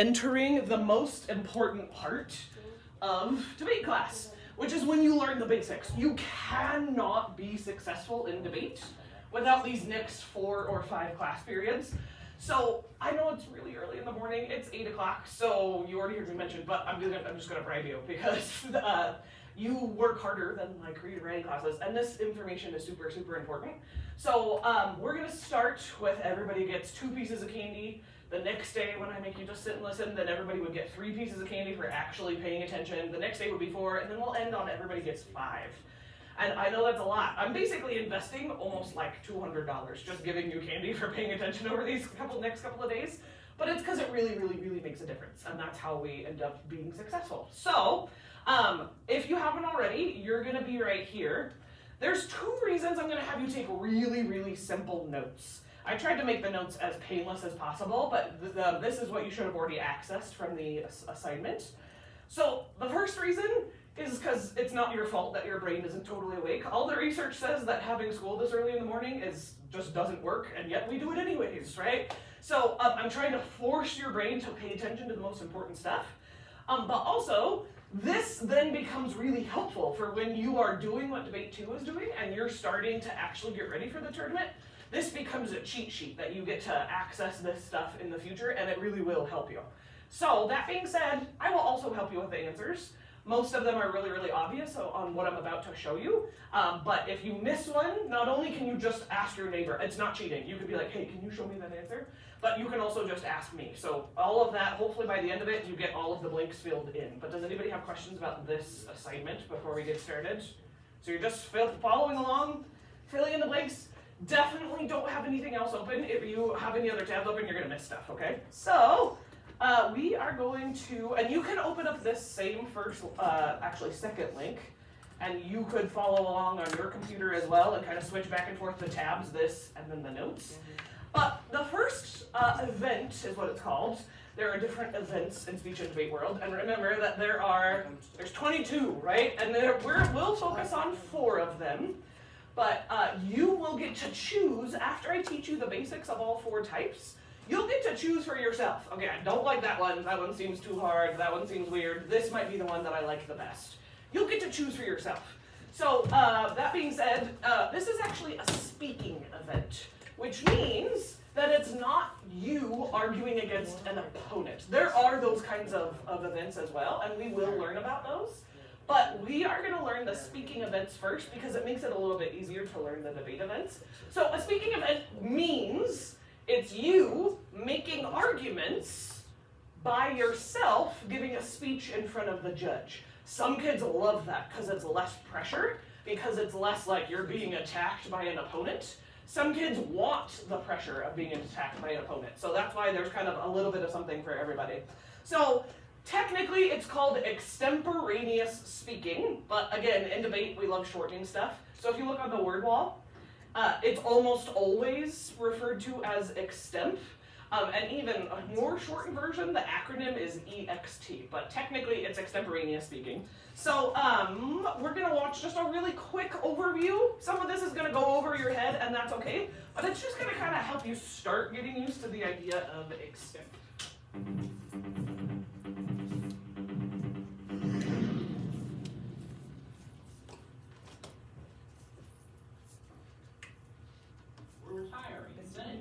entering the most important part of debate class, which is when you learn the basics. You cannot be successful in debate without these next 4 or 5 class periods. So I know it's really early in the morning, it's 8 o'clock, so you already heard me mention, but I'm just gonna bribe you because you work harder than my creative writing classes, and this information is super, super important. So we're gonna start with everybody gets 2 pieces of candy. The next day when I make you just sit and listen, then everybody would get 3 pieces of candy for actually paying attention. The next day would be 4, and then we'll end on everybody gets 5. And I know that's a lot. I'm basically investing almost like $200 just giving you candy for paying attention over these next couple of days. But it's because it really, really, really makes a difference. And that's how we end up being successful. So if you haven't already, you're gonna be right here. There's 2 reasons I'm gonna have you take really, really simple notes. I tried to make the notes as painless as possible, but this is what you should have already accessed from the assignment. So the first reason is because it's not your fault that your brain isn't totally awake. All the research says that having school this early in the morning just doesn't work, and yet we do it anyways, right? So I'm trying to force your brain to pay attention to the most important stuff. But also, this then becomes really helpful for when you are doing what Debate 2 is doing and you're starting to actually get ready for the tournament. This becomes a cheat sheet that you get to access this stuff in the future, and it really will help you. So that being said, I will also help you with the answers. Most of them are really, really obvious on what I'm about to show you. But if you miss one, not only can you just ask your neighbor, it's not cheating. You could be like, hey, can you show me that answer? But you can also just ask me. So all of that, hopefully by the end of it, you get all of the blanks filled in. But does anybody have questions about this assignment before we get started? So you're just following along, filling in the blanks. Definitely don't have anything else open. If you have any other tabs open, you're gonna miss stuff, okay? So we are going to, and you can open up this same second link, and you could follow along on your computer as well and kind of switch back and forth the tabs, this, and then the notes. But the first event is what it's called. There are different events in speech and debate world, and remember that there's 22, right? And we'll focus on 4 of them. But you will get to choose, after I teach you the basics of all 4 types, you'll get to choose for yourself. Okay, I don't like that one seems too hard, that one seems weird, this might be the one that I like the best. You'll get to choose for yourself. So that being said, this is actually a speaking event, which means that it's not you arguing against an opponent. There are those kinds of events as well, and we will learn about those. But we are going to learn the speaking events first because it makes it a little bit easier to learn the debate events. So a speaking event means it's you making arguments by yourself, giving a speech in front of the judge. Some kids love that because it's less pressure, because it's less like you're being attacked by an opponent. Some kids want the pressure of being attacked by an opponent. So that's why there's kind of a little bit of something for everybody. So technically, it's called extemporaneous speaking, but again, in debate, we love shortening stuff. So if you look on the word wall, it's almost always referred to as extemp, and even a more shortened version, the acronym is EXT, but technically it's extemporaneous speaking. So we're gonna watch just a really quick overview. Some of this is gonna go over your head, and that's okay, but it's just gonna kind of help you start getting used to the idea of extemp.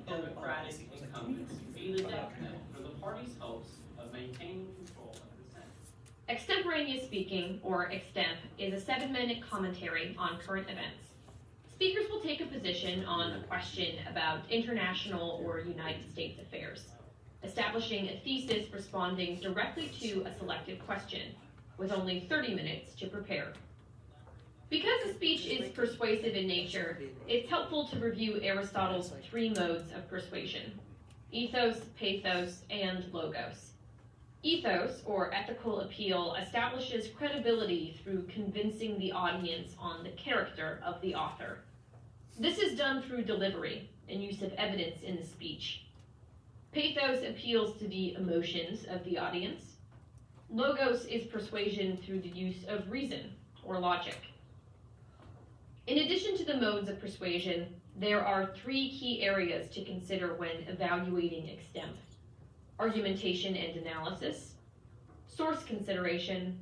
Democratic incumbents be the death knell for the party's hopes of maintaining control of the Senate. Extemporaneous speaking, or extemp, is a 7-minute commentary on current events. Speakers will take a position on a question about international or United States affairs, establishing a thesis responding directly to a selected question, with only 30 minutes to prepare. Because the speech is persuasive in nature, it's helpful to review Aristotle's 3 modes of persuasion: ethos, pathos, and logos. Ethos, or ethical appeal, establishes credibility through convincing the audience on the character of the author. This is done through delivery and use of evidence in the speech. Pathos appeals to the emotions of the audience. Logos is persuasion through the use of reason, or logic. In addition to the modes of persuasion, there are 3 key areas to consider when evaluating extemp. argumentation and analysis, source consideration,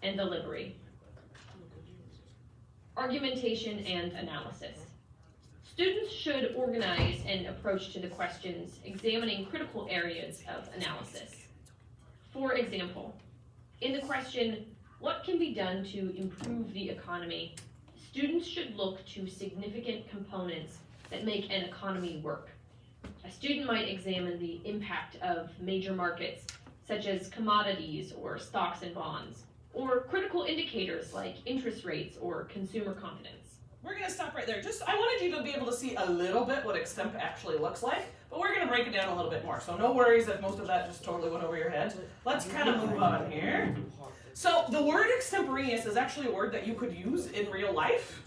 and delivery. Argumentation and analysis. Students should organize an approach to the questions, examining critical areas of analysis. For example, in the question, what can be done to improve the economy? Students should look to significant components that make an economy work. A student might examine the impact of major markets, such as commodities or stocks and bonds, or critical indicators like interest rates or consumer confidence. We're gonna stop right there. I wanted you to be able to see a little bit what Extemp actually looks like, but we're gonna break it down a little bit more. So no worries if most of that just totally went over your head. Let's kind of move on here. So the word extemporaneous is actually a word that you could use in real life.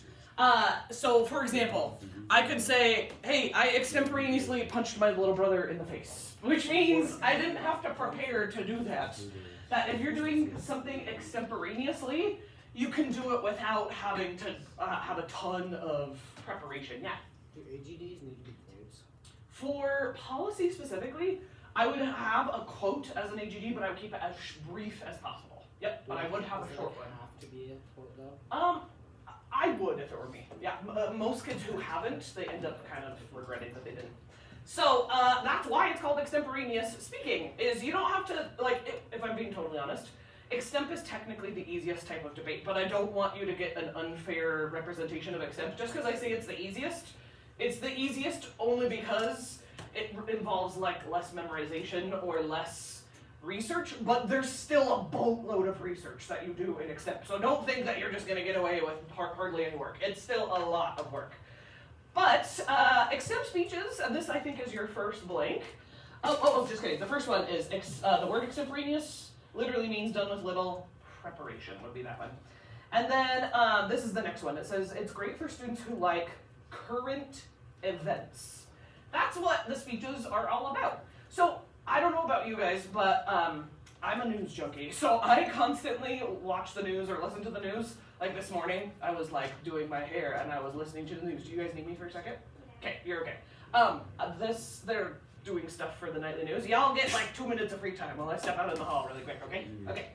So for example, I could say, hey, I extemporaneously punched my little brother in the face, which means I didn't have to prepare to do that. That if you're doing something extemporaneously, you can do it without having to have a ton of preparation. Yeah? Do AGDs need to be points? For policy specifically, I would have a quote as an AGD, but I would keep it as brief as possible. Yep, but I would have a short one. Have to be a quote though? I would if it were me. Yeah, most kids who haven't, they end up kind of regretting that they didn't. So that's why it's called extemporaneous speaking, is you don't have to, like, if I'm being totally honest, extemp is technically the easiest type of debate, but I don't want you to get an unfair representation of extemp. Just because I say it's the easiest only because it involves like less memorization or less research, but there's still a boatload of research that you do in extemp. So don't think that you're just going to get away with hardly any work. It's still a lot of work. But extemp speeches, and this I think is your first blank. Just kidding. The first one is the word extemporaneous. Literally means done with little preparation, would be that one. And then this is the next one. It says, it's great for students who like current events. That's what the speeches are all about. So I don't know about you guys, but I'm a news junkie. So I constantly watch the news or listen to the news. Like this morning, I was like doing my hair and I was listening to the news. Do you guys need me for a second? Okay, you're okay. They're doing stuff for the nightly news. Y'all get like 2 minutes of free time while I step out in the hall really quick, okay? Okay.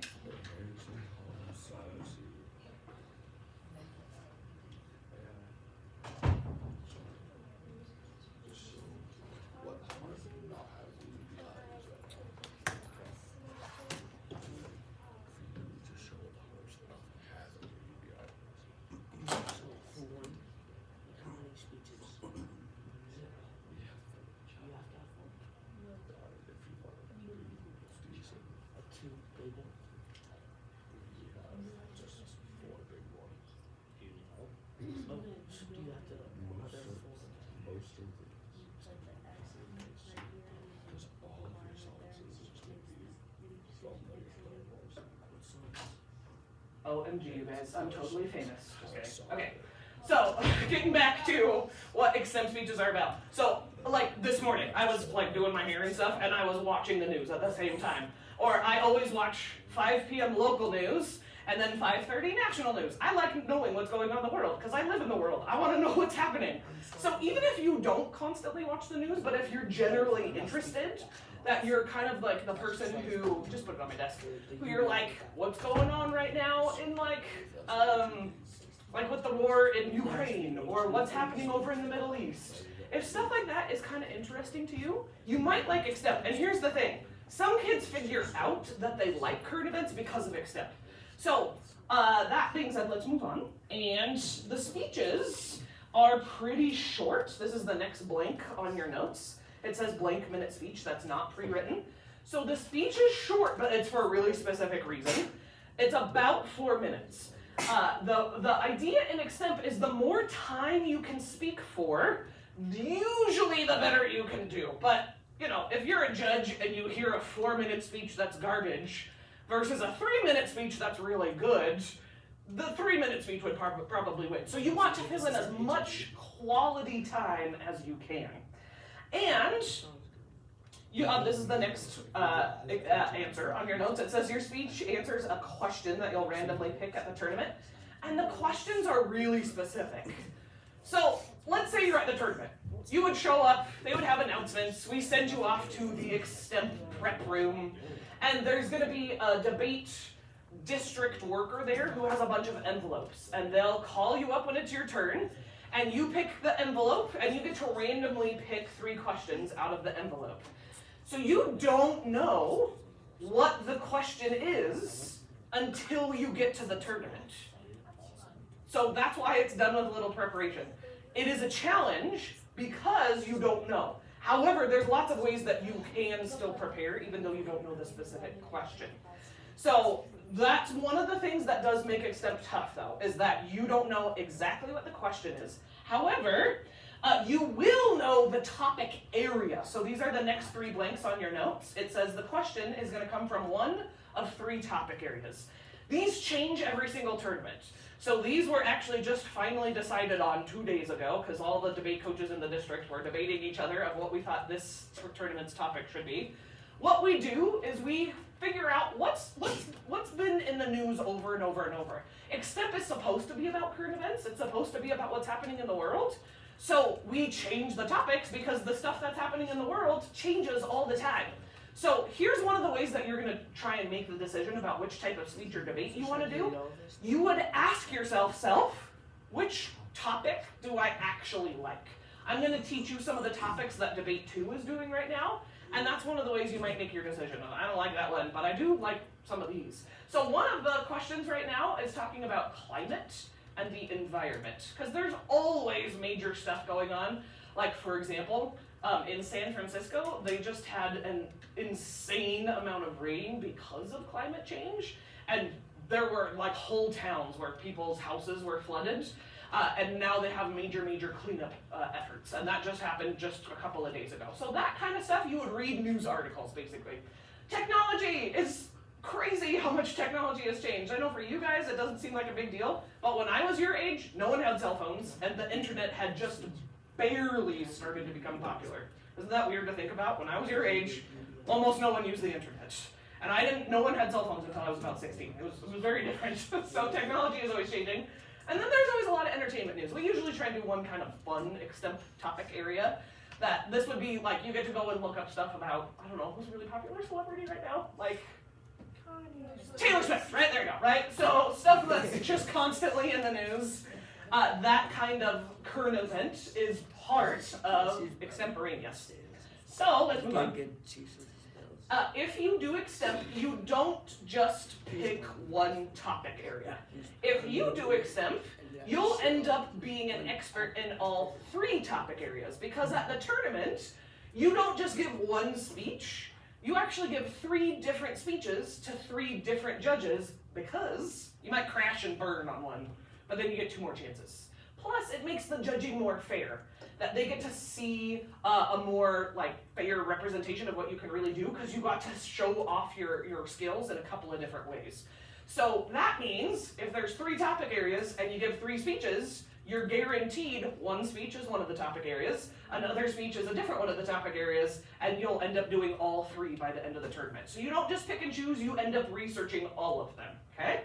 OMG, you guys, I'm totally famous. Just kidding. Okay, so getting back to what extemp speeches are about. So, like this morning, I was like doing my hair and stuff, and I was watching the news at the same time. Or I always watch 5 p.m. local news, and then 5:30 national news. I like knowing what's going on in the world, because I live in the world. I want to know what's happening. So even if you don't constantly watch the news, but if you're generally interested, that you're kind of like the person who, just put it on my desk, who you're like, what's going on right now in like with the war in Ukraine, or what's happening over in the Middle East. If stuff like that is kind of interesting to you, you might like extemp. And here's the thing, some kids figure out that they like current events because of extemp. So that being said, let's move on. And the speeches are pretty short. This is the next blank on your notes. It says blank minute speech, that's not pre-written. So the speech is short, but it's for a really specific reason. It's about 4 minutes. The idea in extemp is the more time you can speak for, usually the better you can do. But, you know, if you're a judge and you hear a 4-minute speech that's garbage versus a 3-minute speech that's really good, the 3-minute speech would probably win. So you want to fill in as much quality time as you can. And this is the next answer on your notes. It says your speech answers a question that you'll randomly pick at the tournament. And the questions are really specific. So let's say you're at the tournament you would show up, they would have announcements, we send you off to the Extemp prep room, and there's going to be a debate district worker there who has a bunch of envelopes, and they'll call you up when it's your turn, and you pick the envelope, and you get to randomly pick 3 questions out of the envelope. So you don't know what the question is until you get to the tournament. So that's why it's done with a little preparation. It is a challenge because you don't know. However, there's lots of ways that you can still prepare even though you don't know the specific question. So that's one of the things that does make Extemp tough though, is that you don't know exactly what the question is. However, you will know the topic area. So these are the next 3 blanks on your notes. It says the question is going to come from one of 3 topic areas. These change every single tournament. So these were actually just finally decided on 2 days ago because all the debate coaches in the district were debating each other of what we thought this tournament's topic should be. What we do is we figure out what's been in the news over and over and over. Extemp is supposed to be about current events. It's supposed to be about what's happening in the world. So we change the topics because the stuff that's happening in the world changes all the time. So here's one of the ways that you're going to try and make the decision about which type of speech or debate you want to do. You would ask yourself, which topic do I actually like? I'm going to teach you some of the topics that Debate 2 is doing right now, and that's one of the ways you might make your decision. I don't like that one, but I do like some of these. So one of the questions right now is talking about climate and the environment, because there's always major stuff going on. Like, for example, in San Francisco, they just had an insane amount of rain because of climate change, and there were like whole towns where people's houses were flooded, and now they have major cleanup efforts, and that just happened just a couple of days ago. So that kind of stuff, you would read news articles, basically. Technology is crazy how much technology has changed. I know for you guys it doesn't seem like a big deal, but when I was your age, no one had cell phones, and the internet had just barely started to become popular. Isn't that weird to think about? When I was your age, almost no one used the internet. And no one had cell phones until I was about 16. It was very different. So technology is always changing. And then there's always a lot of entertainment news. We usually try to do one kind of fun Extemp topic area. That this would be like, you get to go and look up stuff about, I don't know, who's a really popular celebrity right now? Like, Taylor Swift, right? There you go, right? So stuff that's just constantly in the news. That kind of current event is part of Extemporaneous. So let's move on. If you do Extemp, you don't just pick one topic area. If you do Extemp, you'll end up being an expert in all 3 topic areas, because at the tournament, you don't just give one speech, you actually give 3 different speeches to 3 different judges, because you might crash and burn on one, but then you get 2 more chances. Plus, it makes the judging more fair, that they get to see a more fair representation of what you can really do, because you got to show off your skills in a couple of different ways. So that means if there's 3 topic areas and you give 3 speeches, you're guaranteed one speech is one of the topic areas, another speech is a different one of the topic areas, and you'll end up doing all 3 by the end of the tournament. So you don't just pick and choose, you end up researching all of them, okay?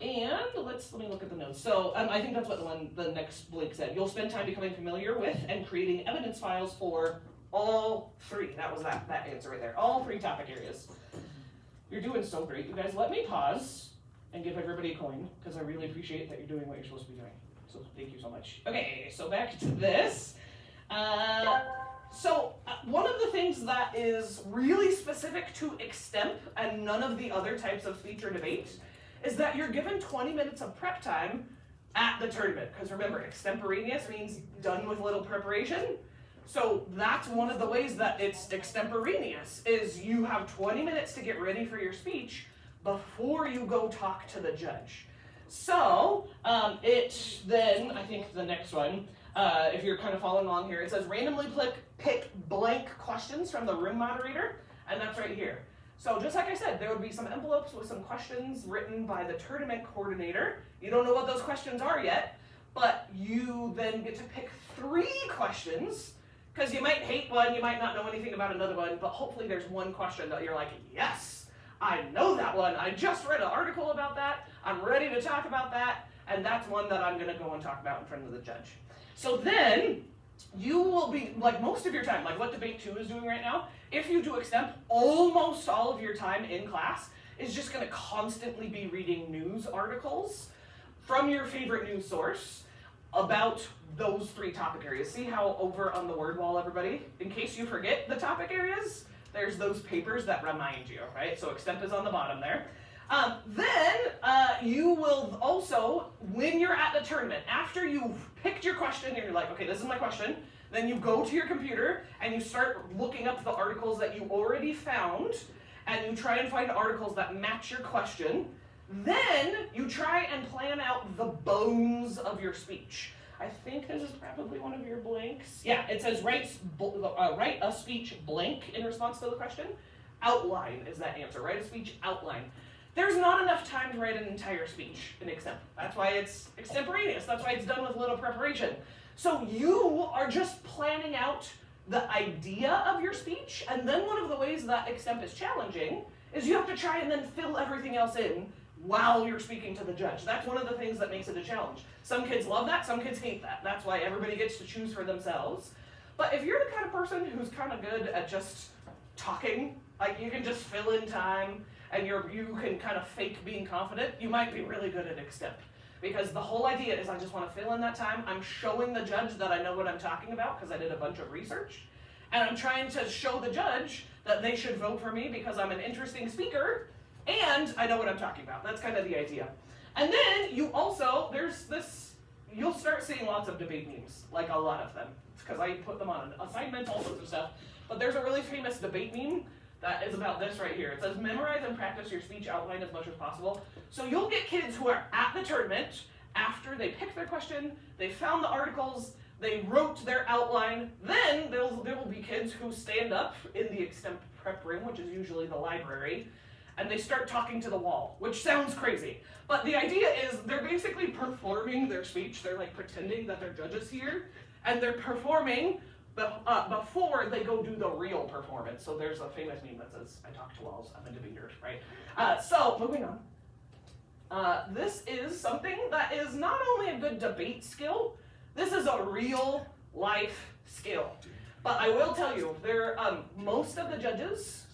And let me look at the notes. So I think that's what the next Blake said. You'll spend time becoming familiar with and creating evidence files for all 3. That was that answer right there. All 3 topic areas. You're doing so great, you guys. Let me pause and give everybody a coin, because I really appreciate that you're doing what you're supposed to be doing. So thank you so much. Okay, so back to this. One of the things that is really specific to Extemp and none of the other types of speech or debate is that you're given 20 minutes of prep time at the tournament. Because remember, extemporaneous means done with little preparation. So that's one of the ways that it's extemporaneous, is you have 20 minutes to get ready for your speech before you go talk to the judge. So I think the next one, if you're kind of following along here, it says randomly pick blank questions from the room moderator, and that's right here. So just like I said, there would be some envelopes with some questions written by the tournament coordinator. You don't know what those questions are yet, but you then get to pick 3 questions, because you might hate one, you might not know anything about another one, but hopefully there's one question that you're like, yes, I know that one. I just read an article about that. I'm ready to talk about that, and that's one that I'm going to go and talk about in front of the judge. So then, you will be, like most of your time, like what Debate 2 is doing right now, if you do Extemp, almost all of your time in class is just going to constantly be reading news articles from your favorite news source about those 3 topic areas. See how over on the word wall, everybody, in case you forget the topic areas, there's those papers that remind you, right? So Extemp is on the bottom there. Then you will also, when you're at the tournament, after you've picked your question and you're like, okay, this is my question, then you go to your computer and you start looking up the articles that you already found, and you try and find articles that match your question. Then you try and plan out the bones of your speech. I think this is probably one of your blanks. Yeah, it says write a speech blank in response to the question. Outline is that answer. Write a speech outline. There's not enough time to write an entire speech in Extemp. That's why it's extemporaneous. That's why it's done with little preparation. So you are just planning out the idea of your speech, and then one of the ways that Extemp is challenging is you have to try and then fill everything else in while you're speaking to the judge. That's one of the things that makes it a challenge. Some kids love that, some kids hate that. That's why everybody gets to choose for themselves. But if you're the kind of person who's kind of good at just talking, like you can just fill in time, and you can kind of fake being confident, you might be really good at Extemp. Because the whole idea is I just want to fill in that time. I'm showing the judge that I know what I'm talking about because I did a bunch of research. And I'm trying to show the judge that they should vote for me because I'm an interesting speaker and I know what I'm talking about. That's kind of the idea. And then you also, you'll start seeing lots of debate memes, like a lot of them. It's because I put them on assignments, all sorts of stuff. But there's a really famous debate meme that is about this right here. It says, memorize and practice your speech outline as much as possible. So you'll get kids who are at the tournament after they picked their question, they found the articles, they wrote their outline. Then there will be kids who stand up in the Extemp prep room, which is usually the library, and they start talking to the wall, which sounds crazy. But the idea is they're basically performing their speech. They're like pretending that they're judges here, and they're performing before they go do the real performance. So there's a famous meme that says, I talk to walls, I'm a debater, right? So moving on. This is something that is not only a good debate skill, this is a real life skill. But I will tell you, most of the judges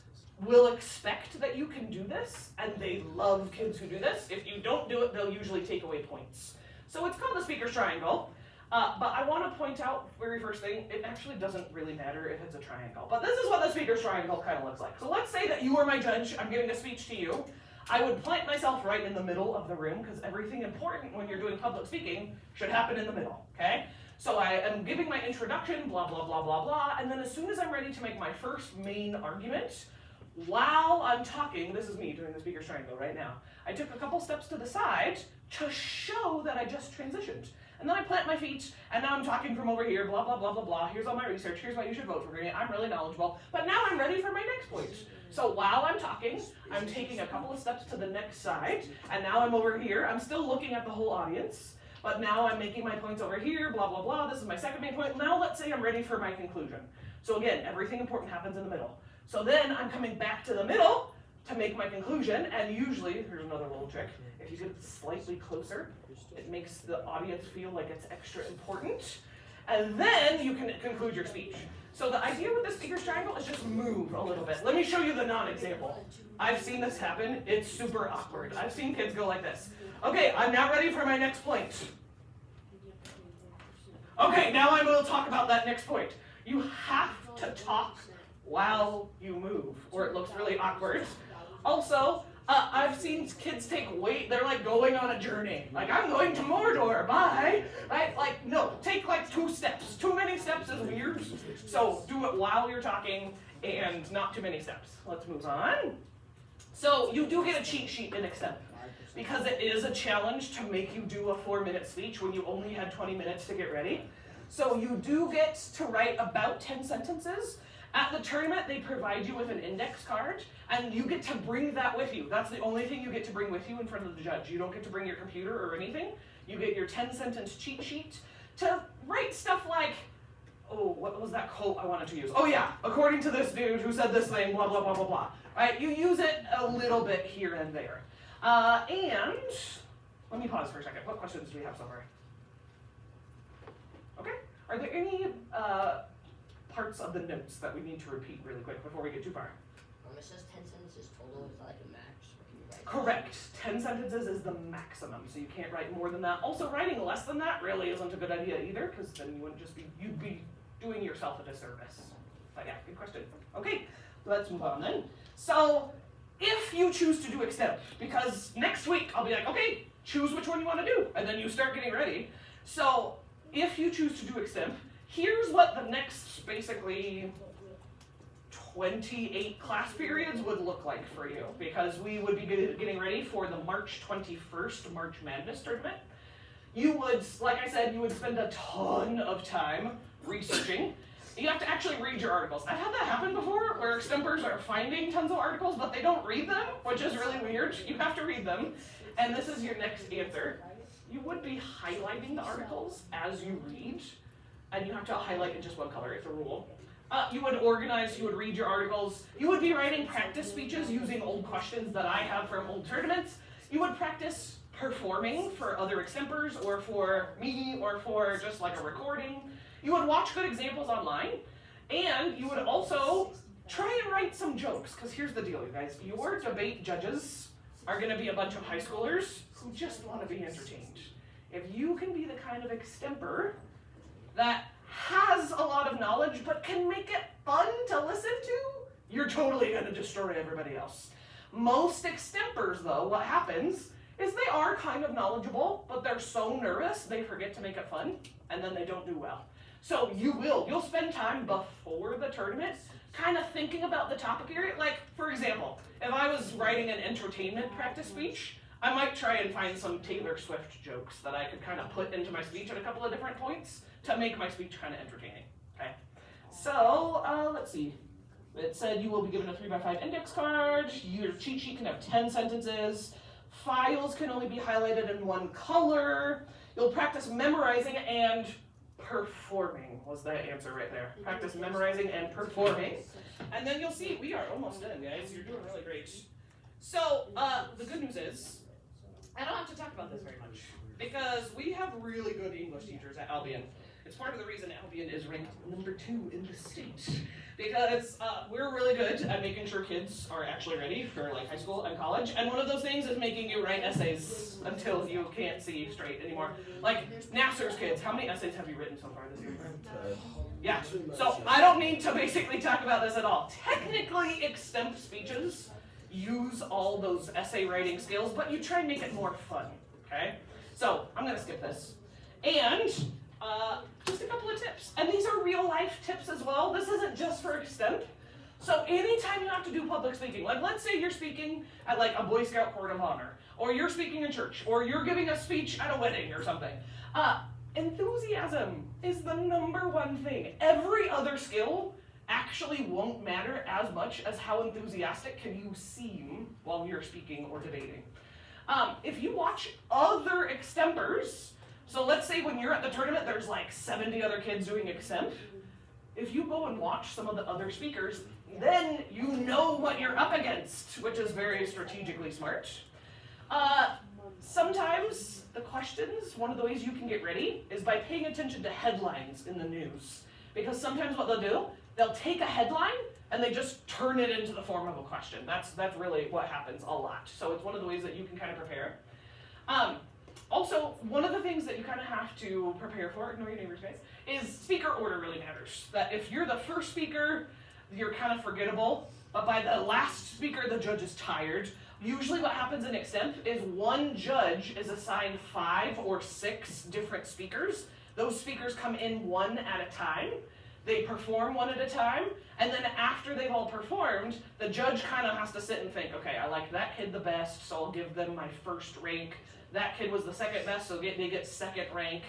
will expect that you can do this, and they love kids who do this. If you don't do it, they'll usually take away points. So it's called the speaker's triangle. But I want to point out, very first thing, it actually doesn't really matter if it's a triangle. But this is what the speaker's triangle kind of looks like. So let's say that you are my judge, I'm giving a speech to you. I would plant myself right in the middle of the room, because everything important when you're doing public speaking should happen in the middle, okay? So I am giving my introduction, blah, blah, blah, blah, blah, and then as soon as I'm ready to make my first main argument, while I'm talking, this is me doing the speaker's triangle right now, I took a couple steps to the side to show that I just transitioned. And then I plant my feet, and now I'm talking from over here, blah, blah, blah, blah, blah. Here's all my research. Here's why you should vote for me. I'm really knowledgeable. But now I'm ready for my next point. So while I'm talking, I'm taking a couple of steps to the next side, and now I'm over here. I'm still looking at the whole audience, but now I'm making my points over here, blah, blah, blah. This is my second main point. Now let's say I'm ready for my conclusion. So again, everything important happens in the middle. So then I'm coming back to the middle to make my conclusion, and usually, here's another little trick, if you get slightly closer, it makes the audience feel like it's extra important, and then you can conclude your speech. So the idea with the speaker's triangle is just move a little bit. Let me show you the non-example. I've seen this happen. It's super awkward. I've seen kids go like this. Okay, I'm now ready for my next point. Okay, now I will talk about that next point. You have to talk while you move, or it looks really awkward. Also, I've seen kids they're like going on a journey. Like, I'm going to Mordor, bye. Right? Like, no, take like 2 steps. Too many steps is weird. So do it while you're talking and not too many steps. Let's move on. So you do get a cheat sheet in Extemp, because it is a challenge to make you do a 4-minute speech when you only had 20 minutes to get ready. So you do get to write about 10 sentences. At the tournament, they provide you with an index card, and you get to bring that with you. That's the only thing you get to bring with you in front of the judge. You don't get to bring your computer or anything. You get your 10-sentence cheat sheet to write stuff like, oh, what was that quote I wanted to use? Oh yeah, according to this dude who said this thing, blah, blah, blah, blah, blah. Right? You use it a little bit here and there. And let me pause for a second. What questions do we have so far? Okay. Are there any parts of the notes that we need to repeat really quick before we get too far? It says 10 sentences total, is that like a max? Or can you write Correct. 10 sentences is the maximum, so you can't write more than that. Also, writing less than that really isn't a good idea either, because then you wouldn't just be, you'd be doing yourself a disservice. But yeah, good question. Okay, let's move on then. So, if you choose to do extemp, because next week I'll be like, okay, choose which one you want to do, and then you start getting ready. So, if you choose to do extemp, here's what the next basically 28 class periods would look like for you, because we would be getting ready for the March 21st March Madness tournament. You would, like I said, you would spend a ton of time researching. You have to actually read your articles. I've had that happen before, where extempers are finding tons of articles, but they don't read them, which is really weird. You have to read them, and this is your next answer. You would be highlighting the articles as you read, and you have to highlight in just one color. It's a rule. You would organize, you would read your articles, you would be writing practice speeches using old questions that I have from old tournaments. You would practice performing for other extempers, or for me, or for just like a recording. You would watch good examples online, and you would also try and write some jokes, because here's the deal, you guys. Your debate judges are going to be a bunch of high schoolers who just want to be entertained. If you can be the kind of extemper that has a lot of knowledge but can make it fun to listen to, you're totally going to destroy everybody else. Most extempers, though, what happens is they are kind of knowledgeable, but they're so nervous they forget to make it fun, and then they don't do well. So you'll spend time before the tournament kind of thinking about the topic area. Like, for example, if I was writing an entertainment practice speech, I might try and find some Taylor Swift jokes that I could kind of put into my speech at a couple of different points to make my speech kind of entertaining. Okay, so let's see. It said you will be given a 3x5 index card. Your cheat sheet can have 10 sentences. Files can only be highlighted in one color. You'll practice memorizing and performing was the answer right there. Practice memorizing and performing. And then you'll see, we are almost done, guys. You're doing really great. So, the good news is, I don't have to talk about this very much, because we have really good English teachers at Albion. It's part of the reason Albion is ranked number 2 in the state, because we're really good at making sure kids are actually ready for like high school and college. And one of those things is making you write essays until you can't see straight anymore. Like Nasser's kids, how many essays have you written so far this year? Yeah, so I don't need to basically talk about this at all. Technically, extemp speeches use all those essay writing skills, but you try and make it more fun, okay? So I'm gonna skip this. And just a couple of tips. And these are real life tips as well. This isn't just for extemp. So anytime you have to do public speaking, like let's say you're speaking at like a Boy Scout Court of Honor, or you're speaking in church, or you're giving a speech at a wedding or something. Enthusiasm is the #1 thing. Every other skill actually won't matter as much as how enthusiastic can you seem while you're speaking or debating. If you watch other extempers, so let's say when you're at the tournament, there's like 70 other kids doing extemp. If you go and watch some of the other speakers, then you know what you're up against, which is very strategically smart. Sometimes the questions, one of the ways you can get ready is by paying attention to headlines in the news. Because sometimes what they'll do, they'll take a headline and they just turn it into the form of a question. That's really what happens a lot. So it's one of the ways that you can kind of prepare. Also, one of the things that you kind of have to prepare for, ignore your neighbors guys, is speaker order really matters. That if you're the first speaker, you're kind of forgettable, but by the last speaker, the judge is tired. Usually what happens in extemp is one judge is assigned 5 or 6 different speakers. Those speakers come in one at a time. They perform one at a time, and then after they've all performed, the judge kind of has to sit and think, okay, I like that kid the best, so I'll give them my first rank. That kid was the second best, so they get second rank.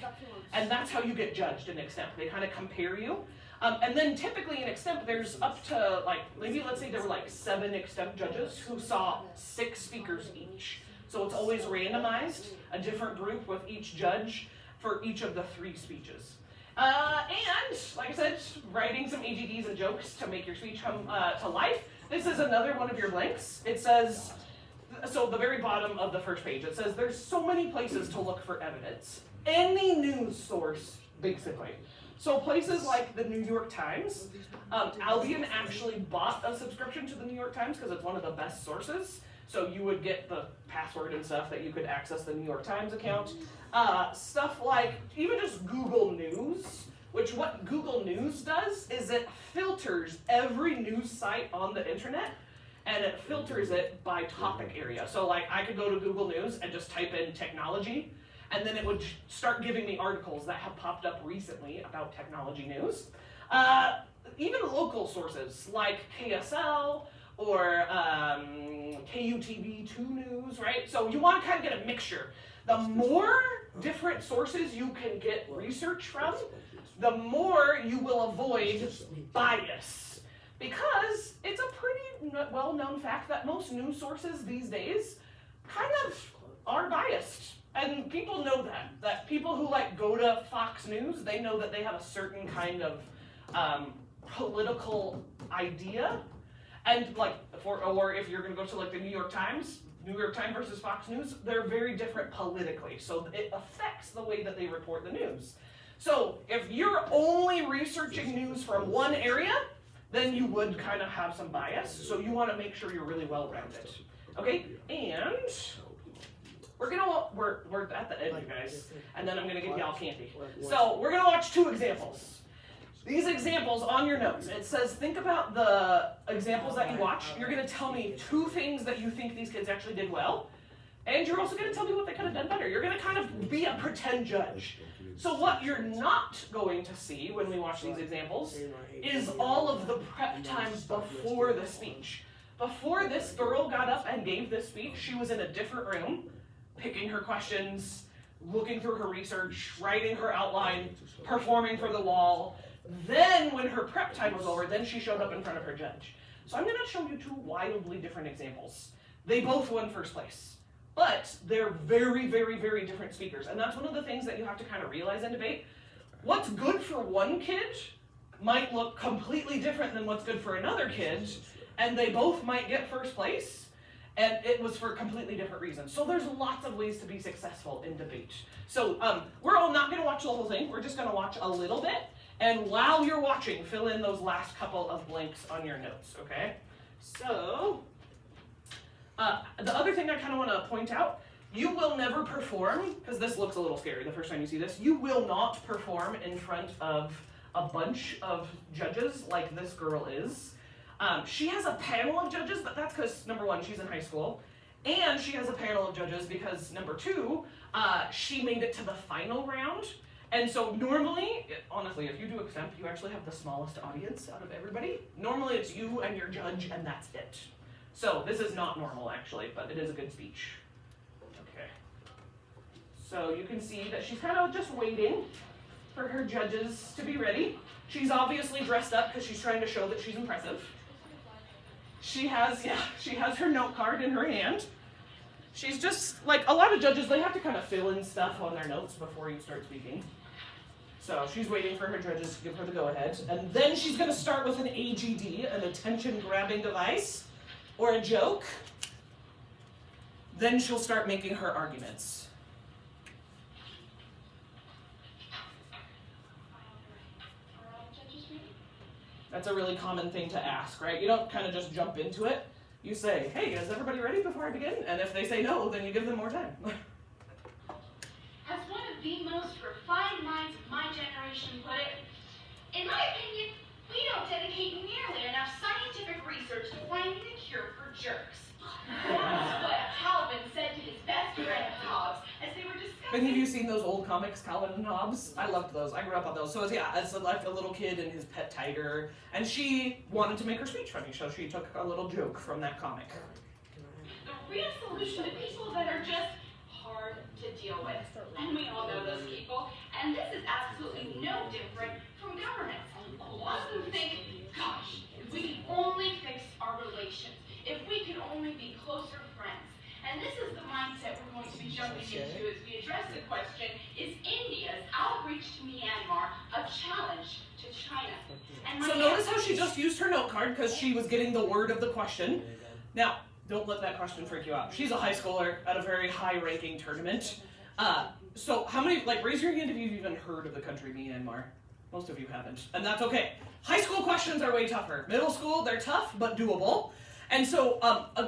And that's how you get judged in extemp. They kind of compare you. And then typically in extemp, there's up to like, maybe let's say there were like 7 extemp judges who saw 6 speakers each. So it's always randomized, a different group with each judge for each of the 3 speeches. And, like I said, writing some AGDs and jokes to make your speech come to life. This is another one of your blanks. It says, so the very bottom of the first page, it says there's so many places to look for evidence. Any news source, basically. So places like the New York Times, Albion actually bought a subscription to the New York Times because it's one of the best sources. So you would get the password and stuff that you could access the New York Times account. Stuff like even just Google News, which what Google News does is it filters every news site on the internet and it filters it by topic area. So like I could go to Google News and just type in technology, and then it would start giving me articles that have popped up recently about technology news. Even local sources like KSL or KUTV 2 News, right? So you want to kind of get a mixture. The more different sources you can get research from, the more you will avoid bias. Because it's a pretty well-known fact that most news sources these days kind of are biased. And people know that people who like go to Fox News, they know that they have a certain kind of political idea. And like, or if you're gonna go to like the New York Times versus Fox News, they're very different politically. So it affects the way that they report the news. So if you're only researching news from one area, then you would kind of have some bias. So you want to make sure you're really well-rounded. Okay, and we're at the end, you guys, and then I'm gonna give y'all candy. So we're gonna watch 2 examples. These examples on your notes, it says think about the examples that you watch. You're gonna tell me 2 things that you think these kids actually did well, and you're also gonna tell me what they could have done better. You're gonna kind of be a pretend judge. So what you're not going to see when we watch these examples is all of the prep times before the speech. Before this girl got up and gave this speech, she was in a different room, picking her questions, looking through her research, writing her outline, performing for the wall. Then when her prep time was over, then she showed up in front of her judge. So I'm going to show you 2 wildly different examples. They both won first place. But they're very, very, very different speakers. And that's one of the things that you have to kind of realize in debate. What's good for one kid might look completely different than what's good for another kid, and they both might get first place, and it was for completely different reasons. So there's lots of ways to be successful in debate. So we're all not going to watch the whole thing. We're just going to watch a little bit, and while you're watching, fill in those last couple of blanks on your notes, okay? So the other thing I kind of want to point out, you will never perform, because this looks a little scary the first time you see this, you will not perform in front of a bunch of judges like this girl is. She has a panel of judges, but that's because, number 1, she's in high school, and she has a panel of judges because, number 2, she made it to the final round. And so normally, honestly, if you do Extemp, you actually have the smallest audience out of everybody. Normally it's you and your judge, and that's it. So this is not normal, actually, but it is a good speech. Okay. So you can see that she's kind of just waiting for her judges to be ready. She's obviously dressed up because she's trying to show that she's impressive. She has her note card in her hand. She's just, like a lot of judges, they have to kind of fill in stuff on their notes before you start speaking. So she's waiting for her judges to give her the go-ahead. And then she's going to start with an AGD, an attention-grabbing device, or a joke. Then she'll start making her arguments. That's a really common thing to ask, right? You don't kind of just jump into it. You say, hey, is everybody ready before I begin? And if they say no, then you give them more time. As one of the most refined minds of my generation put it, in my opinion, we don't dedicate nearly enough scientific research to finding a cure for jerks. That's what Calvin said to his best friend Hobbes as they were discussing. Have you seen those old comics, Calvin and Hobbes? I loved those. I grew up on those. So it's like a little kid and his pet tiger, and she wanted to make her speech funny, so she took a little joke from that comic. The real solution to people that are just hard to deal with. And we all know those people. And this is absolutely no different from governments. A lot of them think, gosh, if we could only fix our relations, if we could only be closer friends. And this is the mindset we're going to be jumping into as we address the question, is India's outreach to Myanmar a challenge to China? And So notice how she just used her note card because she was getting the word of the question. Now, don't let that question freak you out. She's a high schooler at a very high-ranking tournament. So how many, raise your hand if you've even heard of the country Myanmar. Most of you haven't, and that's okay. High school questions are way tougher. Middle school, they're tough, but doable. And so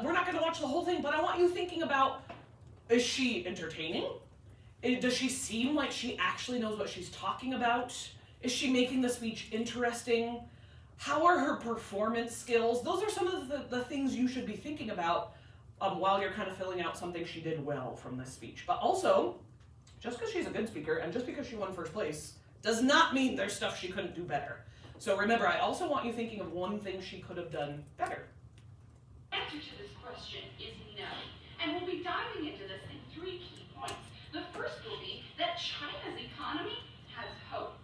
we're not gonna watch the whole thing, but I want you thinking about, is she entertaining? Does she seem like she actually knows what she's talking about? Is she making the speech interesting? How are her performance skills? Those are some of the things you should be thinking about while you're kind of filling out something she did well from this speech. But also, just because she's a good speaker and just because she won first place does not mean there's stuff she couldn't do better. So remember, I also want you thinking of one thing she could have done better. Answer to this question is no. And we'll be diving into this in 3 key points. The first will be that China's economy has hope.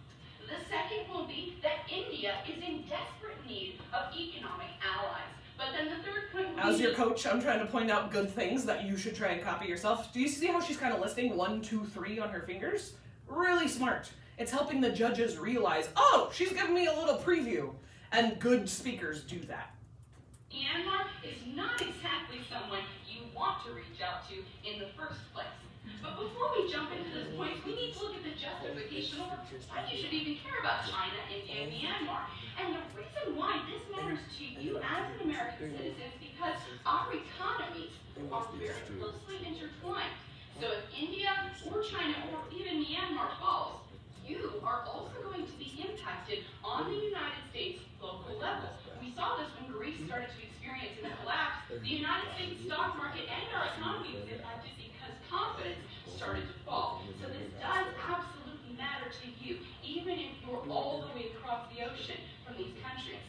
The second will be that India is in desperate need of economic allies. But then the third point will be... As your coach, I'm trying to point out good things that you should try and copy yourself. Do you see how she's kind of listing 1, 2, 3 on her fingers? Really smart. It's helping the judges realize, oh, she's giving me a little preview. And good speakers do that. Myanmar is not exactly someone you want to reach out to in the first place. But before we jump into this point, we need to look at the justification or why you should even care about China, India, and Myanmar. And the reason why this matters to you as an American citizen is because our economies are very closely intertwined. So if India or China or even Myanmar falls, you are also going to be impacted on the United States local level. We saw this when Greece started to experience a collapse. The United States stock market and our economy was impacted because confidence started to fall. So this does absolutely matter to you, even if you're all the way across the ocean from these countries.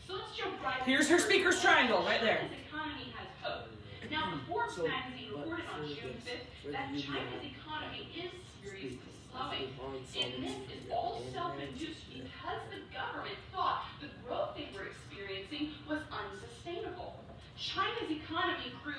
So let's jump right Here's her speaker's triangle right there. China's economy has hope. Now, Forbes magazine reported on June 5th that China's economy is seriously slowing. And this is all self-induced because the government thought the growth they were experiencing was unsustainable. China's economy grew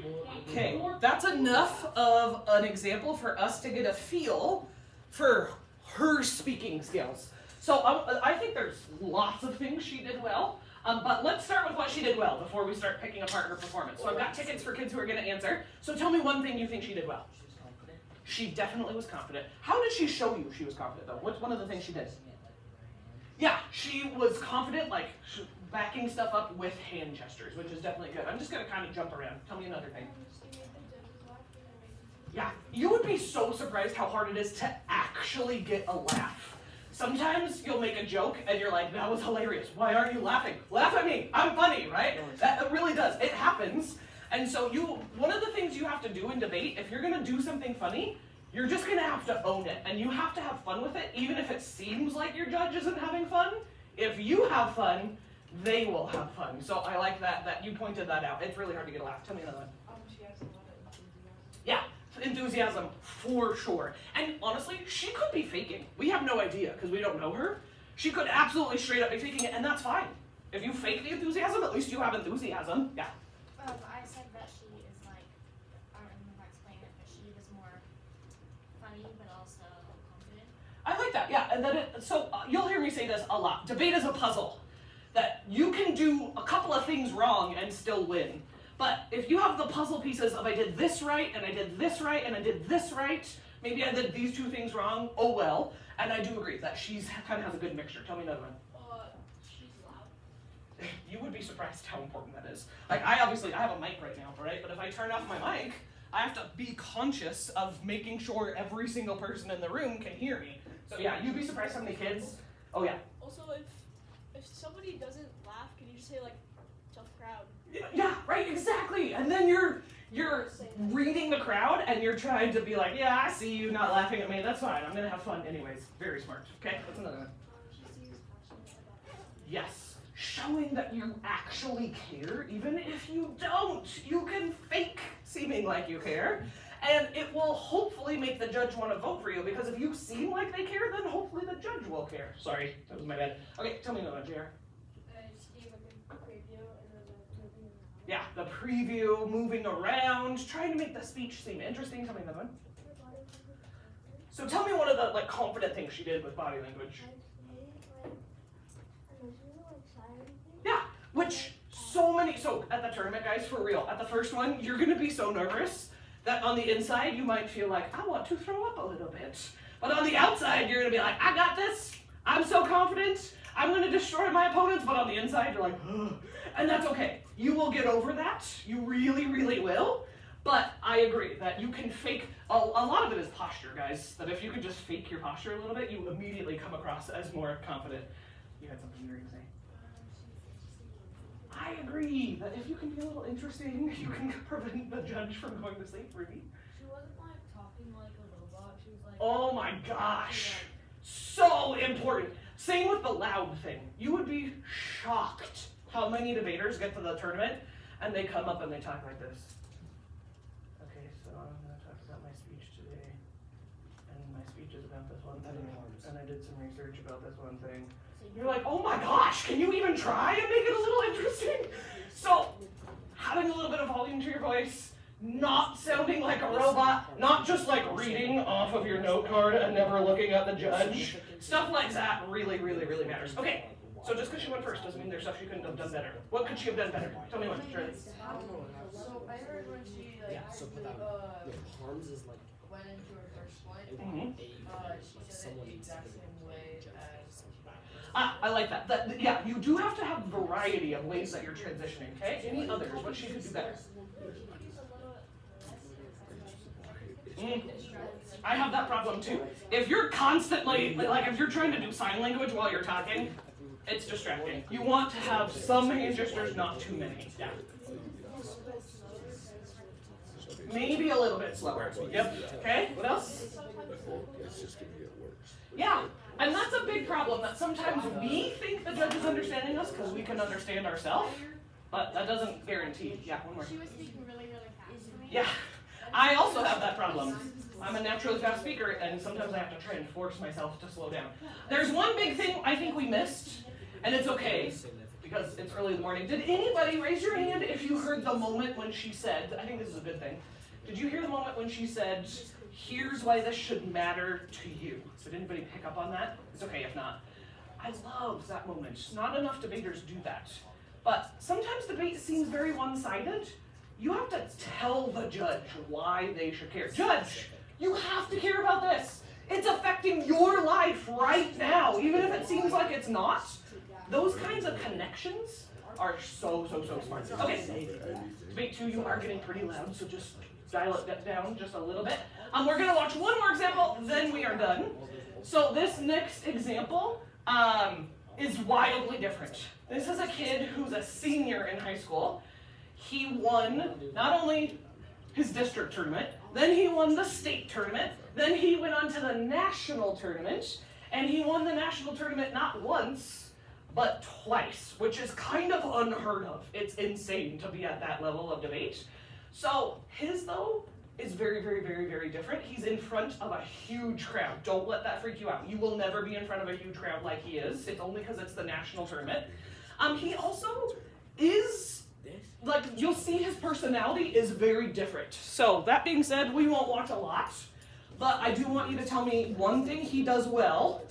10.4%. Okay, that's enough of an example for us to get a feel for her speaking skills. So I think there's lots of things she did well, but let's start with what she did well before we start picking apart her performance. So I've got tickets for kids who are going to answer. So tell me one thing you think she did well. She definitely was confident. How did she show you she was confident, though? What's one of the things she did? Yeah, she was confident, like backing stuff up with hand gestures, which is definitely good. I'm just going to kind of jump around. Tell me another thing. Yeah, you would be so surprised how hard it is to actually get a laugh. Sometimes you'll make a joke and you're like, that was hilarious. Why aren't you laughing? Laugh at me. I'm funny, right? That really does. It happens. And so one of the things you have to do in debate, if you're going to do something funny, you're just going to have to own it. And you have to have fun with it, even if it seems like your judge isn't having fun. If you have fun, they will have fun. So I like that you pointed that out. It's really hard to get a laugh. Tell me another one. She has a lot of enthusiasm. Yeah, enthusiasm for sure. And honestly, she could be faking. We have no idea because we don't know her. She could absolutely straight up be faking it, and that's fine. If you fake the enthusiasm, at least you have enthusiasm. Yeah. I said that she is like, I don't remember how to explain it, but she was more funny but also confident. I like that, yeah. And then you'll hear me say this a lot. Debate is a puzzle. That you can do a couple of things wrong and still win. But if you have the puzzle pieces of I did this right, and I did this right, and I did this right, maybe I did these 2 things wrong, oh well. And I do agree that she's kind of has a good mixture. Tell me another one. She's loud. You would be surprised how important that is. Like, I have a mic right now, right? But if I turn off my mic, I have to be conscious of making sure every single person in the room can hear me. So yeah, you'd be surprised how many kids. Oh yeah. Also, if somebody doesn't laugh, can you just say like, tough crowd? Yeah, right, exactly. And then you're reading the crowd and you're trying to be like, yeah, I see you not laughing at me. That's fine. I'm gonna have fun anyways. Very smart. Okay, that's another one. Yes, showing that you actually care, even if you don't. You can fake seeming like you care, and it will hopefully make the judge want to vote for you, because if you seem like they care, then hopefully the judge will care. Sorry, that was my bad. Okay, tell me another one, JR. She gave a good preview and then the moving around. Yeah, the preview, moving around, trying to make the speech seem interesting. Tell me another one. So tell me one of the confident things she did with body language. Yeah, which so at the tournament, guys, for real, at the first one, you're gonna be so nervous that on the inside you might feel like, I want to throw up a little bit. But on the outside, you're gonna be like, I got this, I'm so confident, I'm gonna destroy my opponents, but on the inside you're like, ugh. And that's okay. You will get over that. You really, really will. But I agree that you can fake, a lot of it is posture, guys. That if you could just fake your posture a little bit, you immediately come across as more confident. You had something you were gonna say? I agree that if you can be a little interesting, you can prevent the judge from going to sleep, Ruby. She wasn't like talking like a robot. She was like. Oh my gosh. So important. Same with the loud thing. You would be shocked how many debaters get to the tournament and they come up and they talk like this. Okay, so I'm going to talk about my speech today. And my speech is about this one thing. And I did some research about this one thing. You're like, oh my gosh, can you even try and make it a little interesting? So, having a little bit of volume to your voice, not sounding like a robot, not just like reading off of your note card and never looking at the judge. Stuff like that really, really, really matters. Okay, so just because she went first doesn't mean there's stuff she couldn't have done better. What could she have done better? Tell me what, Shirley. So I heard when she like harms is like went into her first point, Mhm. she said it the exact same way as. I like that. Yeah, you do have to have variety of ways that you're transitioning, okay? Any others, what she could do better? I have that problem too. If you're constantly, like if you're trying to do sign language while you're talking, it's distracting. You want to have some hand gestures, not too many. Yeah. Maybe a little bit slower. Yep. Okay, what else? Yeah, and that's a big problem, that sometimes we think the judge is understanding us because we can understand ourselves, but that doesn't guarantee. Yeah, one more. She was speaking really, really fast to me. Yeah, I also have that problem. I'm a naturally fast speaker, and sometimes I have to try and force myself to slow down. There's one big thing I think we missed, and it's okay, because it's early in the morning. Did anybody raise your hand if you heard the moment when she said, I think this is a good thing, did you hear the moment when she said, here's why this should matter to you? Did anybody pick up on that? It's okay if not. I love that moment. Not enough debaters do that. But sometimes debate seems very one-sided. You have to tell the judge why they should care. Judge, you have to care about this. It's affecting your life right now, even if it seems like it's not. Those kinds of connections are so smart. Okay, debate 2, you are getting pretty loud, so just dial it down just a little bit. We're gonna watch one more example, then we are done. So this next example is wildly different. This is a kid who's a senior in high school. He won not only his district tournament, then he won the state tournament, then he went on to the national tournament, and he won the national tournament not once, but twice, which is kind of unheard of. It's insane to be at that level of debate. So his, though, is very, very, very, very different. He's in front of a huge crowd. Don't let that freak you out. You will never be in front of a huge crowd like he is. It's only because it's the national tournament. He also is, like, you'll see his personality is very different. So that being said, we won't watch a lot, but I do want you to tell me one thing he does well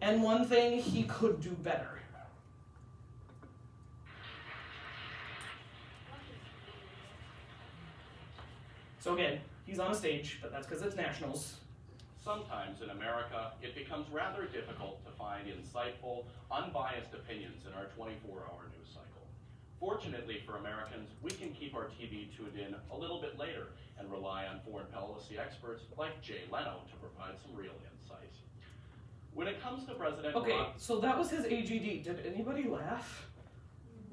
and one thing he could do better. So again, he's on a stage, but that's because it's nationals. Sometimes in America, it becomes rather difficult to find insightful, unbiased opinions in our 24-hour news cycle. Fortunately for Americans, we can keep our TV tuned in a little bit later and rely on foreign policy experts like Jay Leno to provide some real insight. When it comes to President Okay, so that was his AGD. Did anybody laugh?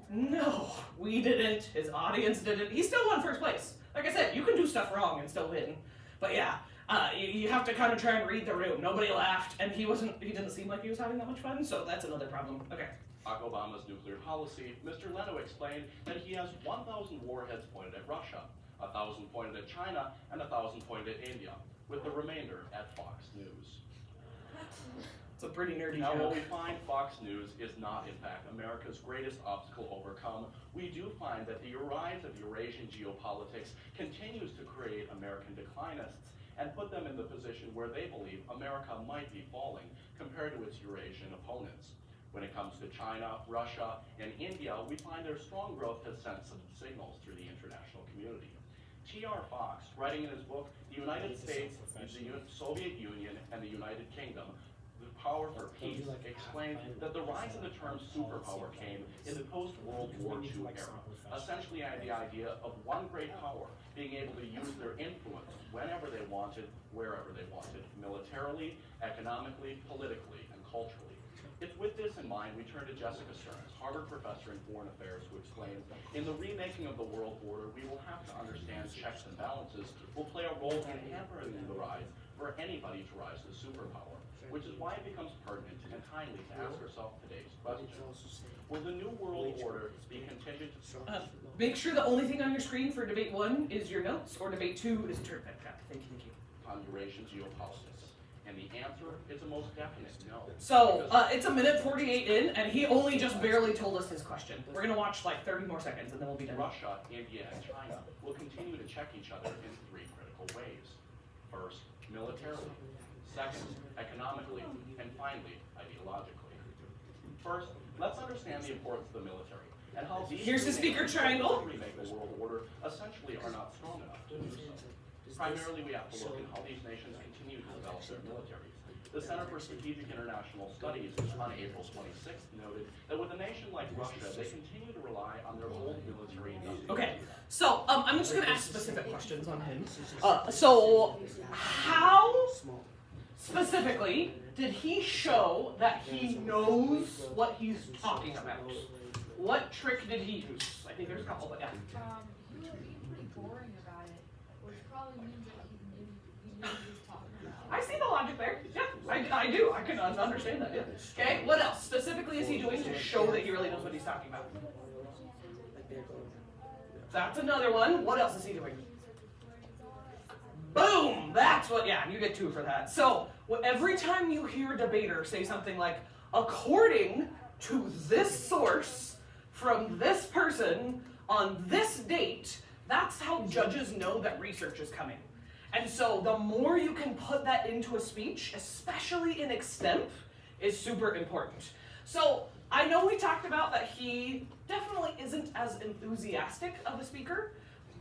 No, we didn't. His audience didn't. He still won first place. Like I said, you can do stuff wrong and still win. But yeah, you have to kind of try and read the room. Nobody laughed, and he didn't seem like he was having that much fun, so that's another problem. Okay. Barack Obama's nuclear policy, Mr. Leno explained that he has 1,000 warheads pointed at Russia, 1,000 pointed at China, and 1,000 pointed at India, with the remainder at Fox News. It's a pretty nerdy Now, joke. while we find Fox News is not, in fact, America's greatest obstacle overcome, we do find that the rise of Eurasian geopolitics continues to create American declinists and put them in the position where they believe America might be falling compared to its Eurasian opponents. When it comes to China, Russia, and India, we find their strong growth has sent some signals through the international community. T.R. Fox, writing in his book, The United States, the Soviet Union, and the United Kingdom, The Power for Peace explained that the rise of the term superpower came in the post-World War II era. Essentially, the idea of one great power being able to use their influence whenever they wanted, wherever they wanted, militarily, economically, politically, and culturally. It's with this in mind we turn to Jessica Stearns, Harvard professor in foreign affairs, who explains, in the remaking of the world order, we will have to understand checks and balances will play a role in hampering the rise for anybody to rise to superpower, which is why it becomes pertinent and timely to ask ourselves today's question. Will the new world order be contingent Make sure the only thing on your screen for debate 1 is your notes, or debate 2 is tournament chat. Thank you. on Eurasian geopolitics? And the answer is a most definite no. So, it's a minute 48 in, and he only just barely told us his question. We're gonna watch like 30 more seconds, and then we'll be done. Russia, India, and China will continue to check each other in 3 critical ways. First, militarily. Second, economically. And finally, ideologically. First, let's understand the importance of the military and how these Here's the speaker triangle. remake the world order essentially are not strong enough to do so. Primarily, we have to look at how these nations continue to develop their militaries. The Center for Strategic International Studies on April 26th noted that with a nation like Russia, they continue to rely on their old military industrial. Okay, so I'm just gonna ask specific questions on him. So how specifically did he show that he knows what he's talking about? What trick did he use? I think there's a couple, but yeah. He was pretty boring about it, which probably means that he knew what he was talking about. I see the logic there. Yeah, I do. I can understand that. Yeah. Okay. What else specifically is he doing to show that he really knows what he's talking about? That's another one. What else is he doing? Boom! That's what. Yeah, you get 2 for that. So every time you hear a debater say something like, "According to this source from this person on this date," that's how judges know that research is coming. And so the more you can put that into a speech, especially in extemp, is super important. So I know we talked about that he definitely isn't as enthusiastic of a speaker,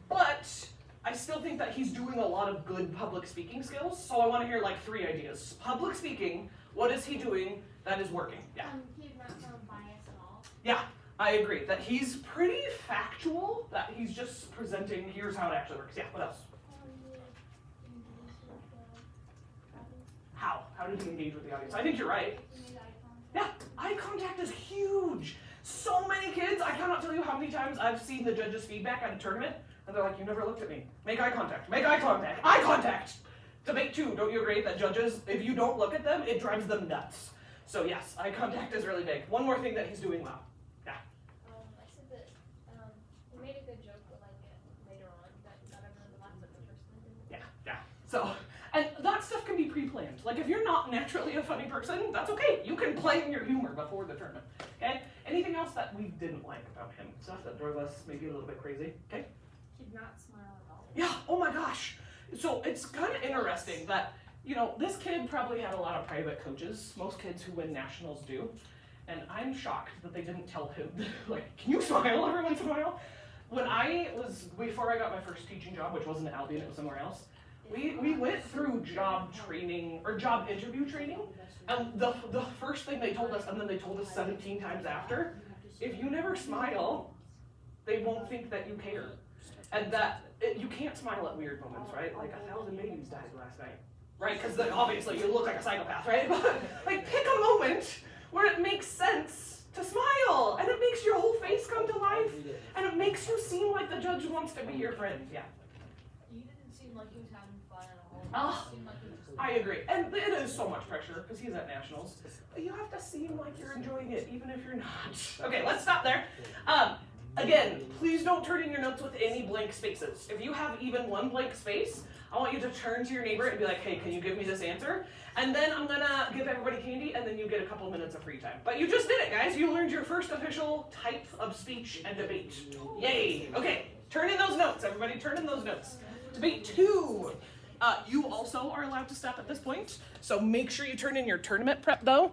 but I still think that he's doing a lot of good public speaking skills. So I want to hear like 3 ideas. Public speaking, what is he doing that is working? Yeah. He's not so biased at all. Yeah, I agree that he's pretty factual, that he's just presenting, here's how it actually works. Yeah, what else? How did he engage with the audience? I think you're right. Yeah, eye contact is huge. So many kids, I cannot tell you how many times I've seen the judges' feedback at a tournament, and they're like, "You never looked at me. Make eye contact. Make eye contact. Eye contact!" Debate 2, don't you agree that judges, if you don't look at them, it drives them nuts. So yes, eye contact is really big. One more thing that he's doing well. Yeah. I said that he made a good joke, but like later on, that not everyone laughed, but the first one didn't. Yeah. So, and that stuff can be pre-planned. Like if you're not naturally a funny person, that's okay. You can play in your humor before the tournament. Okay? Anything else that we didn't like about him? Stuff that drove us maybe a little bit crazy. Okay? He did not smile at all. Yeah, oh my gosh. So it's kind of interesting that, you know, this kid probably had a lot of private coaches. Most kids who win nationals do. And I'm shocked that they didn't tell him, like, "Can you smile every once in a while?" Before I got my first teaching job, which wasn't at Albion, it was somewhere else, we went through job training, or job interview training, and the first thing they told us, and then they told us 17 times after, if you never smile, they won't think that you care. And that, you can't smile at weird moments, right? Like 1,000 babies died last night, right? Because obviously you look like a psychopath, right? But like pick a moment where it makes sense to smile, and it makes your whole face come to life, and it makes you seem like the judge wants to be your friend. Yeah. He didn't seem like he was having fun at all. Oh, He seemed like he was just I agree. And it is so much pressure because he's at nationals. But you have to seem like you're enjoying it, even if you're not. Okay, let's stop there. Again, please don't turn in your notes with any blank spaces. If you have even one blank space, I want you to turn to your neighbor and be like, "Hey, can you give me this answer?" And then I'm gonna give everybody candy, and then you get a couple minutes of free time. But you just did it, guys. You learned your first official type of speech and debate. Yay. Okay, turn in those notes. Everybody turn in those notes. Debate 2. You also are allowed to stop at this point, so make sure you turn in your tournament prep though.